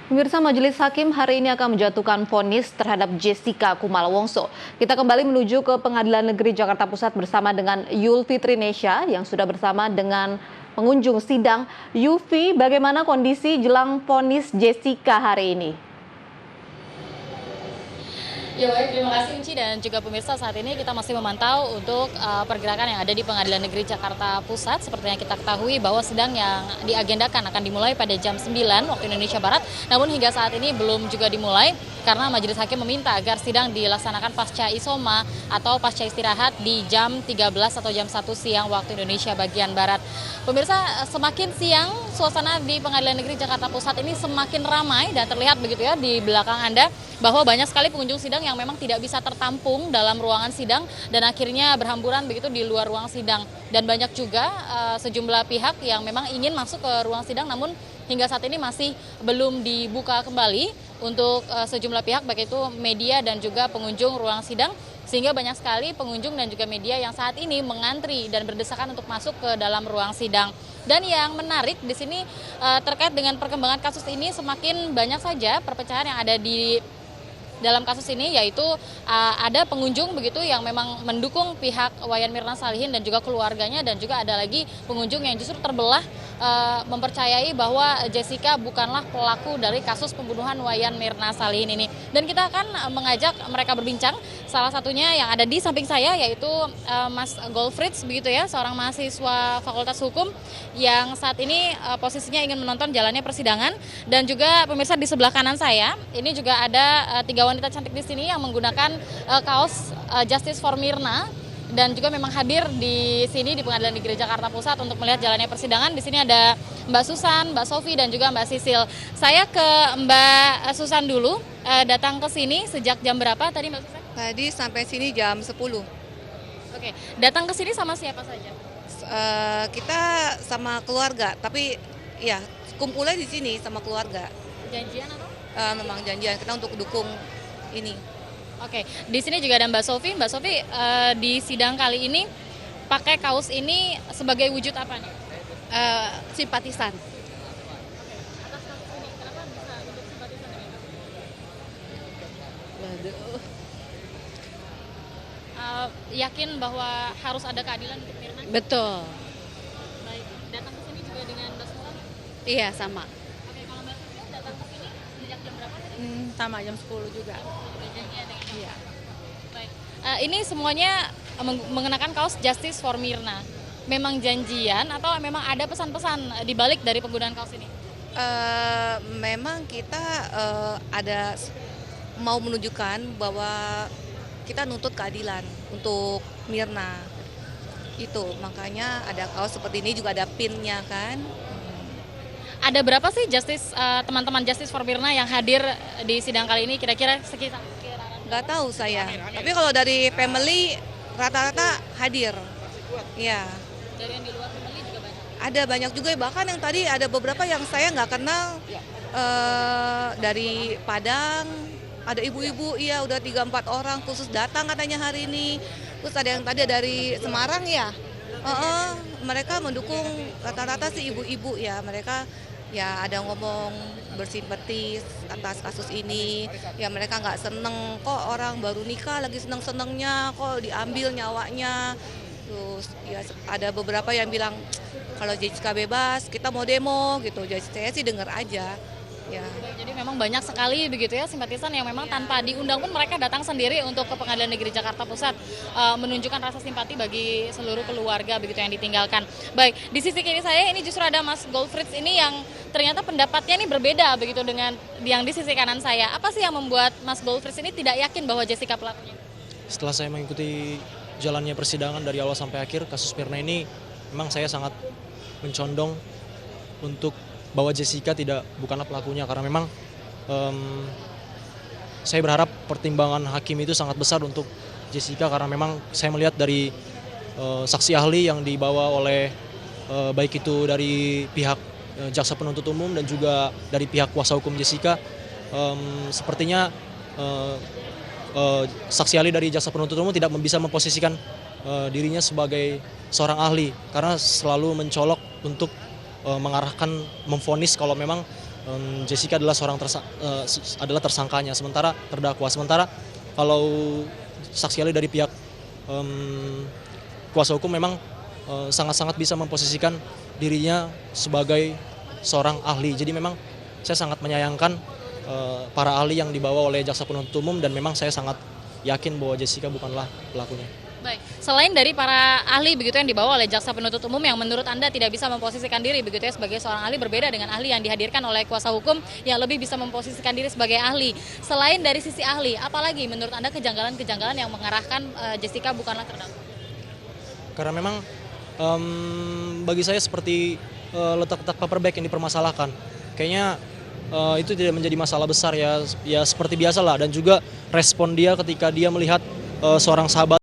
Pemirsa, Majelis Hakim hari ini akan menjatuhkan vonis terhadap Jessica Kumala Wongso. Kita kembali menuju ke Pengadilan Negeri Jakarta Pusat bersama dengan Yul Fitrinesha yang sudah bersama dengan pengunjung sidang. Yufi, bagaimana kondisi jelang vonis Jessica hari ini? Ya baik, terima kasih Unci dan juga pemirsa. Saat ini kita masih memantau untuk pergerakan yang ada di Pengadilan Negeri Jakarta Pusat. Seperti yang kita ketahui bahwa sidang yang diagendakan akan dimulai pada jam 9 waktu Indonesia Barat. Namun hingga saat ini belum juga dimulai karena Majelis Hakim meminta agar sidang dilaksanakan pasca isoma atau pasca istirahat di jam 13 atau jam 1 siang waktu Indonesia bagian Barat. Pemirsa, semakin siang suasana di Pengadilan Negeri Jakarta Pusat ini semakin ramai dan terlihat begitu ya di belakang Anda bahwa banyak sekali pengunjung sidang yang memang tidak bisa tertampung dalam ruangan sidang dan akhirnya berhamburan begitu di luar ruang sidang. Dan banyak juga sejumlah pihak yang memang ingin masuk ke ruang sidang namun hingga saat ini masih belum dibuka kembali untuk sejumlah pihak baik itu media dan juga pengunjung ruang sidang. Sehingga banyak sekali pengunjung dan juga media yang saat ini mengantri dan berdesakan untuk masuk ke dalam ruang sidang. Dan yang menarik di sini terkait dengan perkembangan kasus ini semakin banyak saja perpecahan yang ada di dalam kasus ini, yaitu ada pengunjung begitu yang memang mendukung pihak Wayan Mirna Salihin dan juga keluarganya, dan juga ada lagi pengunjung yang justru terbelah mempercayai bahwa Jessica bukanlah pelaku dari kasus pembunuhan Wayan Mirna Salihin ini. Dan kita akan mengajak mereka berbincang, salah satunya yang ada di samping saya yaitu Mas Golfrits begitu ya, seorang mahasiswa Fakultas Hukum yang saat ini posisinya ingin menonton jalannya persidangan. Dan juga pemirsa di sebelah kanan saya ini juga ada tiga wanita cantik di sini yang menggunakan kaos Justice for Mirna dan juga memang hadir di sini di Pengadilan Negeri Jakarta Pusat untuk melihat jalannya persidangan. Di sini ada Mbak Susan, Mbak Sofi dan juga Mbak Sisil. Saya ke Mbak Susan dulu. Datang ke sini sejak jam berapa tadi Mbak Susan? Tadi sampai sini jam 10. Oke, datang ke sini sama siapa saja? Kita sama keluarga, tapi ya kumpulnya di sini sama keluarga. Janjian atau? Memang janjian kita untuk dukung ini. Oke, di sini juga ada Mbak Sofi. Mbak Sofi, di sidang kali ini pakai kaos ini sebagai wujud apa nih? Simpatisan. Atas kasus ini, kenapa bisa duduk simpatisan dengan itu? Waduh. Yakin bahwa harus ada keadilan untuk Mirna? Betul. Baik, datang ke sini juga dengan Mbak Susan? Iya sama. Oke, kalau Mbak Susan datang ke sini sejak jam berapa tadi? Sama jam 10 juga. Udah janjian dengan Mbak? Iya. Baik, ini semuanya mengenakan kaos Justice for Mirna. Memang janjian atau memang ada pesan-pesan di balik dari penggunaan kaos ini? Memang kita ada mau menunjukkan bahwa kita nuntut keadilan untuk Mirna. Itu makanya ada kaos seperti ini, juga ada pinnya kan. Ada berapa sih teman-teman Justice for Mirna yang hadir di sidang kali ini kira-kira sekitar? Nggak tahu saya. Tapi kalau dari family rata-rata hadir. Ya. Dari yang di luar family juga banyak. Ada banyak juga, bahkan yang tadi ada beberapa yang saya nggak kenal dari Padang. Ada ibu-ibu, iya udah 3-4 orang khusus datang katanya hari ini. Terus ada yang tadi dari Semarang ya. Mereka mendukung rata-rata sih ibu-ibu ya. Mereka ya ada ngomong bersimpati atas kasus ini. Ya mereka nggak seneng kok orang baru nikah lagi seneng-senengnya kok diambil nyawanya. Terus ya ada beberapa yang bilang kalau Jessica bebas kita mau demo gitu. Jadi saya sih dengar aja. Ya. Jadi memang banyak sekali begitu ya simpatisan yang memang tanpa diundang pun mereka datang sendiri untuk ke Pengadilan Negeri Jakarta Pusat menunjukkan rasa simpati bagi seluruh keluarga begitu yang ditinggalkan. Baik, di sisi kiri saya ini justru ada Mas Golfrits ini yang ternyata pendapatnya ini berbeda begitu dengan yang di sisi kanan saya. Apa sih yang membuat Mas Golfrits ini tidak yakin bahwa Jessica pelakunya? Setelah saya mengikuti jalannya persidangan dari awal sampai akhir kasus Mirna ini, memang saya sangat mencondong untuk bahwa Jessica bukanlah pelakunya, karena memang saya berharap pertimbangan hakim itu sangat besar untuk Jessica, karena memang saya melihat dari saksi ahli yang dibawa oleh baik itu dari pihak jaksa penuntut umum dan juga dari pihak kuasa hukum Jessica, sepertinya saksi ahli dari jaksa penuntut umum tidak bisa memposisikan dirinya sebagai seorang ahli, karena selalu mencolok untuk mengarahkan memvonis kalau memang Jessica adalah adalah tersangkanya, sementara terdakwa. Sementara kalau saksi ahli dari pihak kuasa hukum memang sangat-sangat bisa memposisikan dirinya sebagai seorang ahli. Jadi memang saya sangat menyayangkan para ahli yang dibawa oleh jaksa penuntut umum, dan memang saya sangat yakin bahwa Jessica bukanlah pelakunya. Baik, selain dari para ahli begitu yang dibawa oleh jaksa penuntut umum yang menurut Anda tidak bisa memposisikan diri begitu ya sebagai seorang ahli, berbeda dengan ahli yang dihadirkan oleh kuasa hukum yang lebih bisa memposisikan diri sebagai ahli. Selain dari sisi ahli, apalagi menurut Anda kejanggalan-kejanggalan yang mengarahkan Jessica bukanlah terdakwa? Karena memang bagi saya seperti letak-letak paper bag yang dipermasalahkan. Kayaknya itu tidak menjadi masalah besar ya seperti biasalah, dan juga respon dia ketika dia melihat seorang sahabat